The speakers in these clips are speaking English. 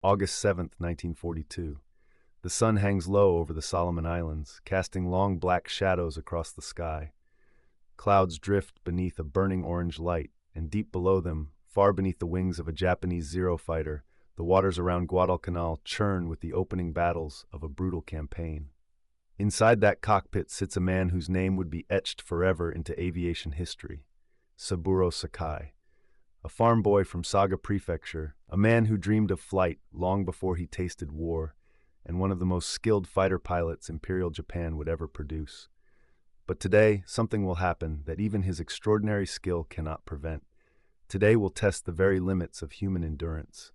August 7th, 1942. The sun hangs low over the Solomon Islands, casting long black shadows across the sky. Clouds drift beneath a burning orange light, and deep below them, far beneath the wings of a Japanese Zero fighter, the waters around Guadalcanal churn with the opening battles of a brutal campaign. Inside that cockpit sits a man whose name would be etched forever into aviation history, Saburō Sakai. A farm boy from Saga Prefecture, a man who dreamed of flight long before he tasted war, and one of the most skilled fighter pilots Imperial Japan would ever produce. But today, something will happen that even his extraordinary skill cannot prevent. Today will test the very limits of human endurance.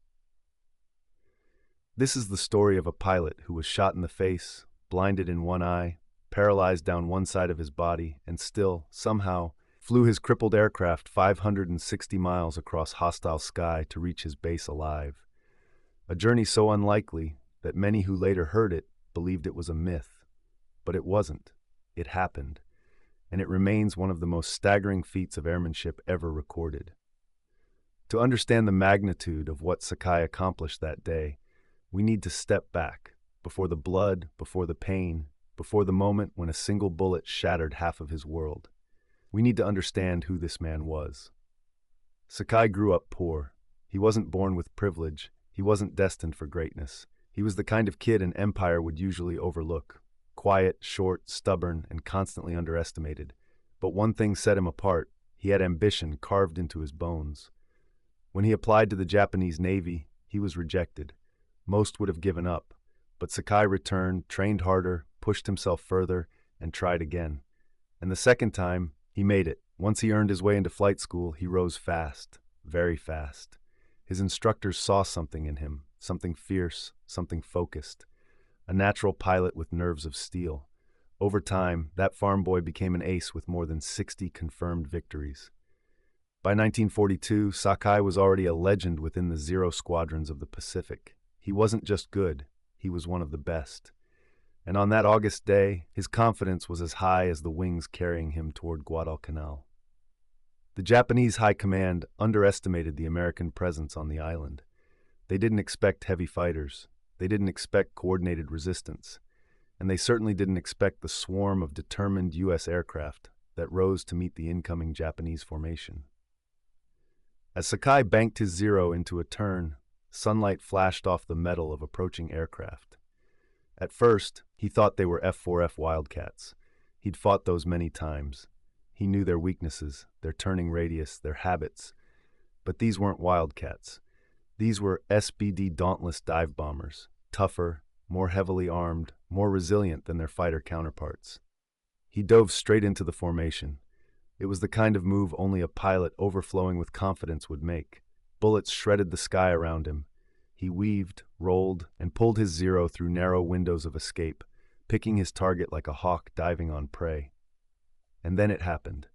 This is the story of a pilot who was shot in the face, blinded in one eye, paralyzed down one side of his body, and still, somehow, flew his crippled aircraft 560 miles across hostile sky to reach his base alive. A journey so unlikely that many who later heard it believed it was a myth. But it wasn't. It happened. And it remains one of the most staggering feats of airmanship ever recorded. To understand the magnitude of what Sakai accomplished that day, we need to step back, before the blood, before the pain, before the moment when a single bullet shattered half of his world. We need to understand who this man was. Sakai grew up poor. He wasn't born with privilege. He wasn't destined for greatness. He was the kind of kid an empire would usually overlook. Quiet, short, stubborn, and constantly underestimated. But one thing set him apart. He had ambition carved into his bones. When he applied to the Japanese Navy, he was rejected. Most would have given up. But Sakai returned, trained harder, pushed himself further, and tried again. And the second time, he made it. Once he earned his way into flight school, he rose fast, very fast. His instructors saw something in him, something fierce, something focused. A natural pilot with nerves of steel. Over time, that farm boy became an ace with more than 60 confirmed victories. By 1942, Sakai was already a legend within the Zero squadrons of the Pacific. He wasn't just good, he was one of the best. And on that August day, his confidence was as high as the wings carrying him toward Guadalcanal. The Japanese high command underestimated the American presence on the island. They didn't expect heavy fighters. They didn't expect coordinated resistance. And they certainly didn't expect the swarm of determined U.S. aircraft that rose to meet the incoming Japanese formation. As Sakai banked his Zero into a turn, sunlight flashed off the metal of approaching aircraft. At first, he thought they were F-4F Wildcats. He'd fought those many times. He knew their weaknesses, their turning radius, their habits. But these weren't Wildcats. These were SBD Dauntless dive bombers, tougher, more heavily armed, more resilient than their fighter counterparts. He dove straight into the formation. It was the kind of move only a pilot overflowing with confidence would make. Bullets shredded the sky around him. He weaved, rolled, and pulled his Zero through narrow windows of escape, picking his target like a hawk diving on prey. And then it happened.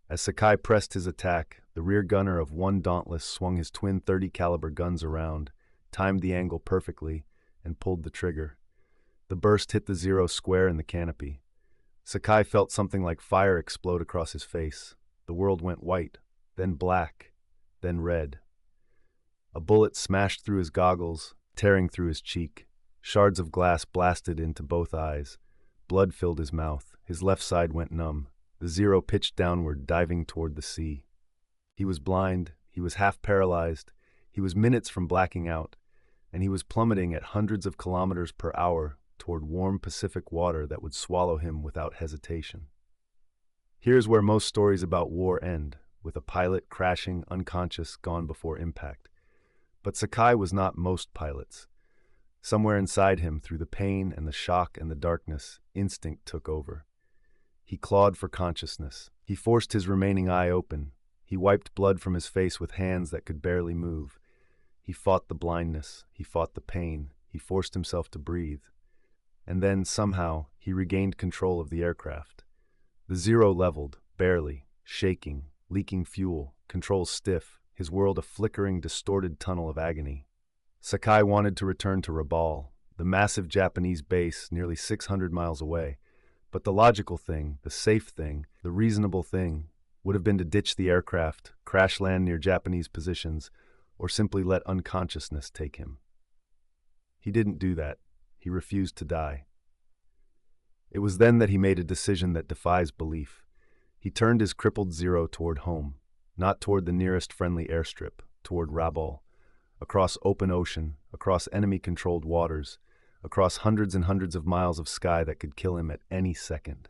As Sakai pressed his attack, the rear gunner of one Dauntless swung his twin .30 caliber guns around, timed the angle perfectly, and pulled the trigger. The burst hit the Zero square in the canopy. Sakai felt something like fire explode across his face. The world went white, then black, then red. A bullet smashed through his goggles, tearing through his cheek. Shards of glass blasted into both eyes. Blood filled his mouth. His left side went numb. The Zero pitched downward, diving toward the sea. He was blind. He was half paralyzed. He was minutes from blacking out. And he was plummeting at hundreds of kilometers per hour toward warm Pacific water that would swallow him without hesitation. Here's where most stories about war end, with a pilot crashing, unconscious, gone before impact. But Sakai was not most pilots. Somewhere inside him, through the pain and the shock and the darkness, instinct took over. He clawed for consciousness. He forced his remaining eye open. He wiped blood from his face with hands that could barely move. He fought the blindness. He fought the pain. He forced himself to breathe. And then, somehow, he regained control of the aircraft. The Zero leveled, barely, shaking, leaking fuel, controls stiff, his world a flickering, distorted tunnel of agony. Sakai wanted to return to Rabaul, the massive Japanese base nearly 600 miles away. But the logical thing, the safe thing, the reasonable thing, would have been to ditch the aircraft, crash land near Japanese positions, or simply let unconsciousness take him. He didn't do that. He refused to die. It was then that he made a decision that defies belief. He turned his crippled Zero toward home, not toward the nearest friendly airstrip, toward Rabaul, across open ocean, across enemy-controlled waters, across hundreds and hundreds of miles of sky that could kill him at any second.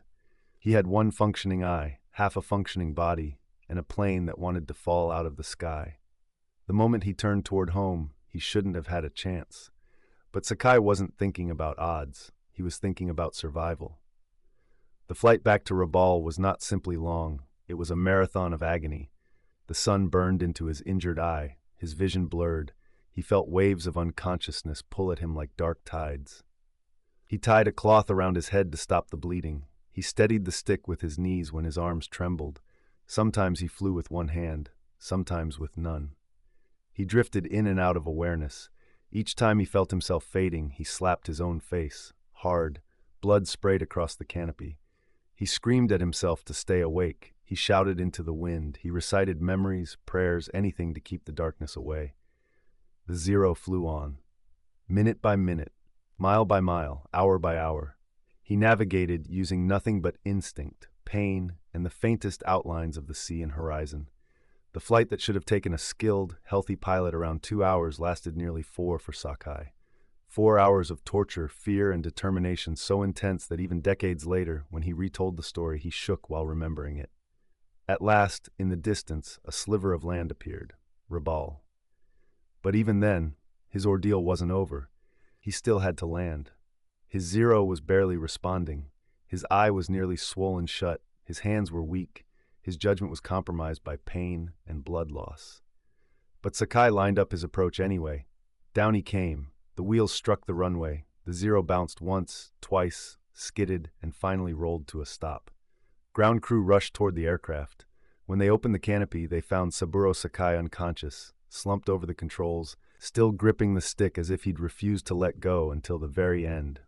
He had one functioning eye, half a functioning body, and a plane that wanted to fall out of the sky. The moment he turned toward home, he shouldn't have had a chance. But Sakai wasn't thinking about odds. He was thinking about survival. The flight back to Rabaul was not simply long. It was a marathon of agony. The sun burned into his injured eye, his vision blurred. He felt waves of unconsciousness pull at him like dark tides. He tied a cloth around his head to stop the bleeding. He steadied the stick with his knees when his arms trembled. Sometimes he flew with one hand, sometimes with none. He drifted in and out of awareness. Each time he felt himself fading, he slapped his own face, hard. Blood sprayed across the canopy. He screamed at himself to stay awake. He shouted into the wind. He recited memories, prayers, anything to keep the darkness away. The Zero flew on. Minute by minute, mile by mile, hour by hour. He navigated using nothing but instinct, pain, and the faintest outlines of the sea and horizon. The flight that should have taken a skilled, healthy pilot around 2 hours lasted nearly 4 for Sakai. 4 hours of torture, fear, and determination so intense that even decades later, when he retold the story, he shook while remembering it. At last, in the distance, a sliver of land appeared, Rabaul. But even then, his ordeal wasn't over. He still had to land. His Zero was barely responding. His eye was nearly swollen shut. His hands were weak. His judgment was compromised by pain and blood loss. But Sakai lined up his approach anyway. Down he came. The wheels struck the runway. The Zero bounced once, twice, skidded, and finally rolled to a stop. Ground crew rushed toward the aircraft. When they opened the canopy, they found Saburō Sakai unconscious, slumped over the controls, still gripping the stick as if he'd refused to let go until the very end.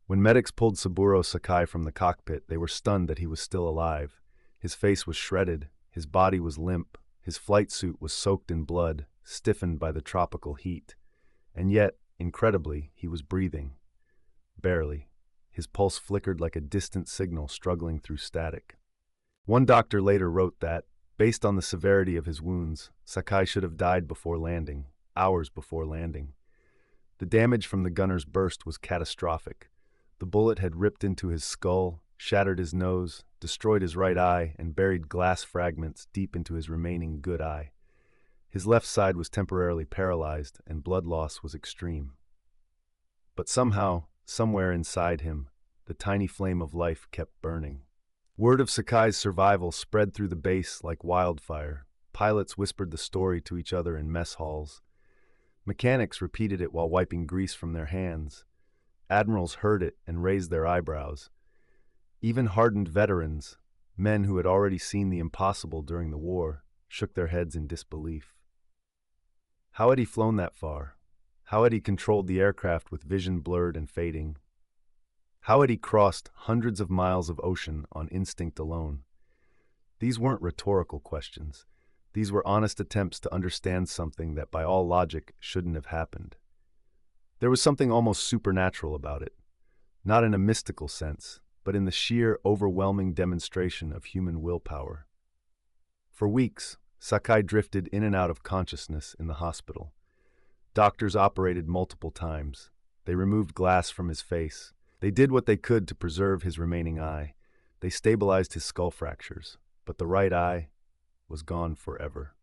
When medics pulled Saburō Sakai from the cockpit, they were stunned that he was still alive. His face was shredded, his body was limp, his flight suit was soaked in blood, stiffened by the tropical heat. And yet, incredibly, he was breathing. Barely. His pulse flickered like a distant signal struggling through static. One doctor later wrote that, based on the severity of his wounds, Sakai should have died before landing, hours before landing. The damage from the gunner's burst was catastrophic. The bullet had ripped into his skull, shattered his nose, destroyed his right eye, and buried glass fragments deep into his remaining good eye. His left side was temporarily paralyzed, and blood loss was extreme. But somehow, somewhere inside him, the tiny flame of life kept burning. Word of Sakai's survival spread through the base like wildfire. Pilots whispered the story to each other in mess halls. Mechanics repeated it while wiping grease from their hands. Admirals heard it and raised their eyebrows. Even hardened veterans, men who had already seen the impossible during the war, shook their heads in disbelief. How had he flown that far? How had he controlled the aircraft with vision blurred and fading? How had he crossed hundreds of miles of ocean on instinct alone? These weren't rhetorical questions. These were honest attempts to understand something that by all logic shouldn't have happened. There was something almost supernatural about it, not in a mystical sense, but in the sheer, overwhelming demonstration of human willpower. For weeks, Sakai drifted in and out of consciousness in the hospital. Doctors operated multiple times. They removed glass from his face. They did what they could to preserve his remaining eye. They stabilized his skull fractures, but the right eye was gone forever.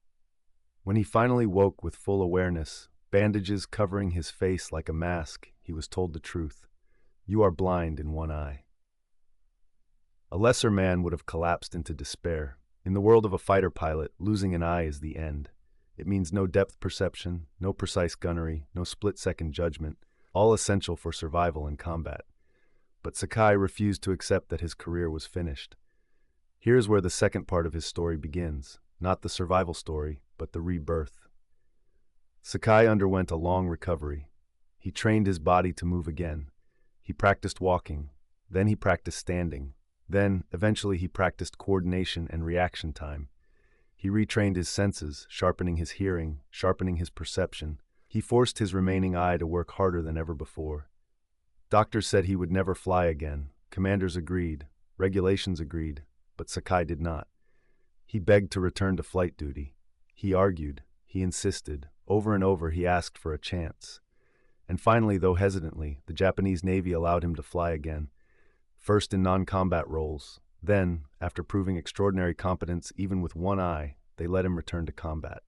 When he finally woke with full awareness, bandages covering his face like a mask, he was told the truth. You are blind in one eye. A lesser man would have collapsed into despair. In the world of a fighter pilot, losing an eye is the end. It means no depth perception, no precise gunnery, no split-second judgment, all essential for survival in combat. But Sakai refused to accept that his career was finished. Here's where the second part of his story begins, not the survival story, but the rebirth. Sakai underwent a long recovery. He trained his body to move again. He practiced walking, then he practiced standing. Then, eventually, he practiced coordination and reaction time. He retrained his senses, sharpening his hearing, sharpening his perception. He forced his remaining eye to work harder than ever before. Doctors said he would never fly again. Commanders agreed. Regulations agreed. But Sakai did not. He begged to return to flight duty. He argued. He insisted. Over and over he asked for a chance. And finally, though hesitantly, the Japanese Navy allowed him to fly again, first in non-combat roles. Then, after proving extraordinary competence even with one eye, they let him return to combat.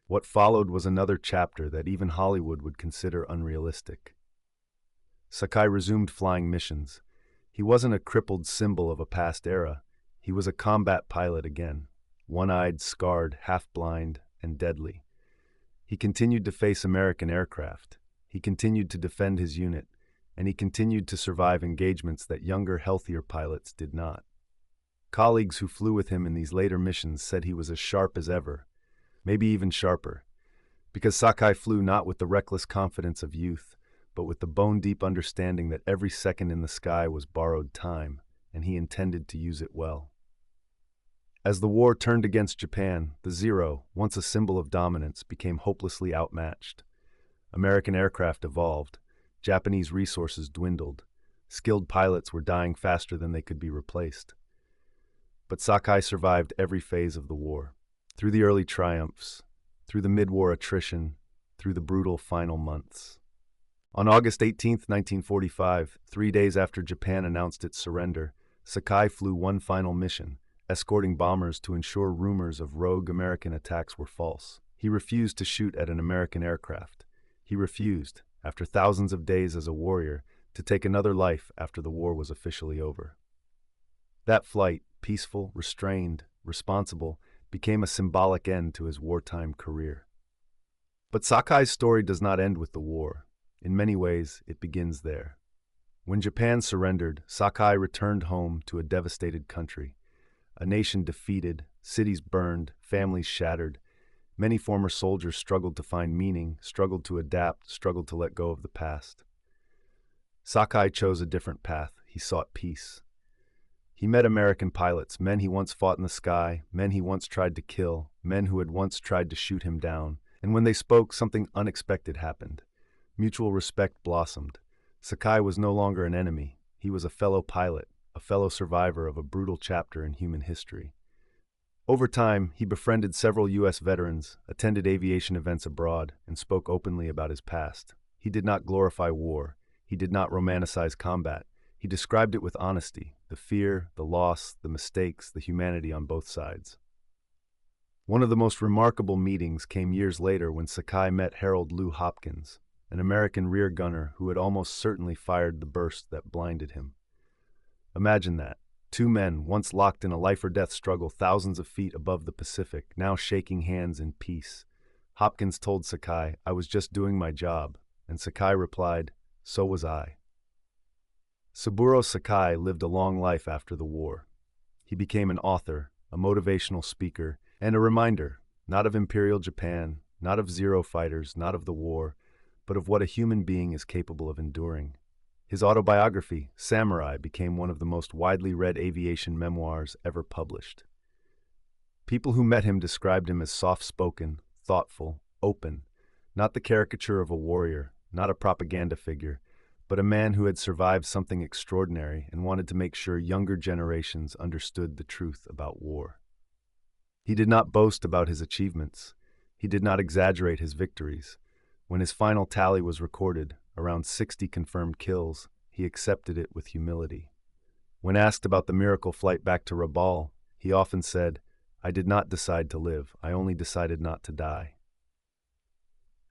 What followed was another chapter that even Hollywood would consider unrealistic. Sakai resumed flying missions. He wasn't a crippled symbol of a past era. He was a combat pilot again, one-eyed, scarred, half-blind, and deadly. He continued to face American aircraft. He continued to defend his unit, and he continued to survive engagements that younger, healthier pilots did not. Colleagues who flew with him in these later missions said he was as sharp as ever, maybe even sharper, because Sakai flew not with the reckless confidence of youth, but with the bone-deep understanding that every second in the sky was borrowed time, and he intended to use it well. As the war turned against Japan, the Zero, once a symbol of dominance, became hopelessly outmatched. American aircraft evolved. Japanese resources dwindled. Skilled pilots were dying faster than they could be replaced. But Sakai survived every phase of the war. Through the early triumphs, through the mid-war attrition, through the brutal final months. On August 18, 1945, 3 days after Japan announced its surrender, Sakai flew one final mission, escorting bombers to ensure rumors of rogue American attacks were false. He refused to shoot at an American aircraft. He refused, after thousands of days as a warrior, to take another life after the war was officially over. That flight, peaceful, restrained, responsible, became a symbolic end to his wartime career. But Sakai's story does not end with the war. In many ways, it begins there. When Japan surrendered, Sakai returned home to a devastated country. A nation defeated, cities burned, families shattered. Many former soldiers struggled to find meaning, struggled to adapt, struggled to let go of the past. Sakai chose a different path. He sought peace. He met American pilots, men he once fought in the sky, men he once tried to kill, men who had once tried to shoot him down. And when they spoke, something unexpected happened. Mutual respect blossomed. Sakai was no longer an enemy. He was a fellow pilot, a fellow survivor of a brutal chapter in human history. Over time, he befriended several U.S. veterans, attended aviation events abroad, and spoke openly about his past. He did not glorify war. He did not romanticize combat. He described it with honesty, the fear, the loss, the mistakes, the humanity on both sides. One of the most remarkable meetings came years later when Sakai met Harold Lou Hopkins, an American rear gunner who had almost certainly fired the burst that blinded him. Imagine that. Two men, once locked in a life-or-death struggle thousands of feet above the Pacific, now shaking hands in peace. Hopkins told Sakai, "I was just doing my job," and Sakai replied, "So was I." Saburō Sakai lived a long life after the war. He became an author, a motivational speaker, and a reminder, not of Imperial Japan, not of Zero fighters, not of the war, but of what a human being is capable of enduring. His autobiography, Samurai, became one of the most widely read aviation memoirs ever published. People who met him described him as soft-spoken, thoughtful, open, not the caricature of a warrior, not a propaganda figure, but a man who had survived something extraordinary and wanted to make sure younger generations understood the truth about war. He did not boast about his achievements. He did not exaggerate his victories. When his final tally was recorded, around 60 confirmed kills, he accepted it with humility. When asked about the miracle flight back to Rabaul, he often said, "I did not decide to live, I only decided not to die."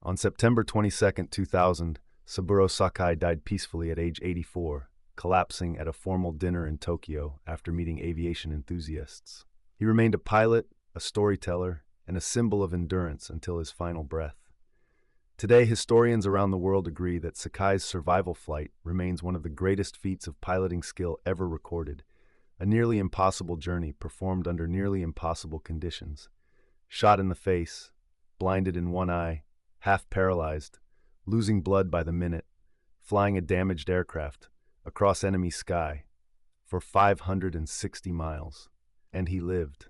On September 22, 2000, Saburō Sakai died peacefully at age 84, collapsing at a formal dinner in Tokyo after meeting aviation enthusiasts. He remained a pilot, a storyteller, and a symbol of endurance until his final breath. Today, historians around the world agree that Sakai's survival flight remains one of the greatest feats of piloting skill ever recorded, a nearly impossible journey performed under nearly impossible conditions. Shot in the face, blinded in one eye, half paralyzed, losing blood by the minute, flying a damaged aircraft across enemy sky for 560 miles. And he lived.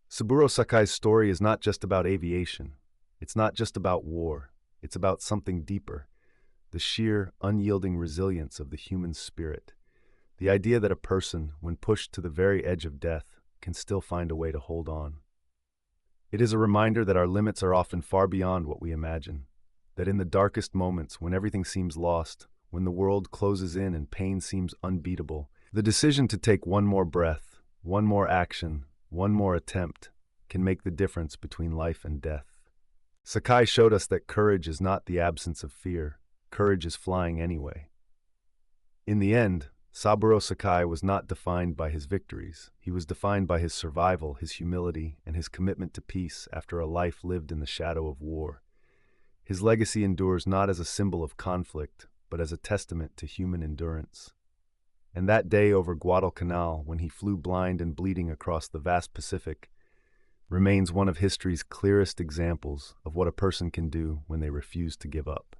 Saburō Sakai's story is not just about aviation. It's not just about war, it's about something deeper, the sheer, unyielding resilience of the human spirit. The idea that a person, when pushed to the very edge of death, can still find a way to hold on. It is a reminder that our limits are often far beyond what we imagine, that in the darkest moments, when everything seems lost, when the world closes in and pain seems unbeatable, the decision to take one more breath, one more action, one more attempt, can make the difference between life and death. Sakai showed us that courage is not the absence of fear. Courage is flying anyway. In the end, Saburō Sakai was not defined by his victories. He was defined by his survival, his humility, and his commitment to peace after a life lived in the shadow of war. His legacy endures not as a symbol of conflict, but as a testament to human endurance. And that day over Guadalcanal, when he flew blind and bleeding across the vast Pacific, remains one of history's clearest examples of what a person can do when they refuse to give up.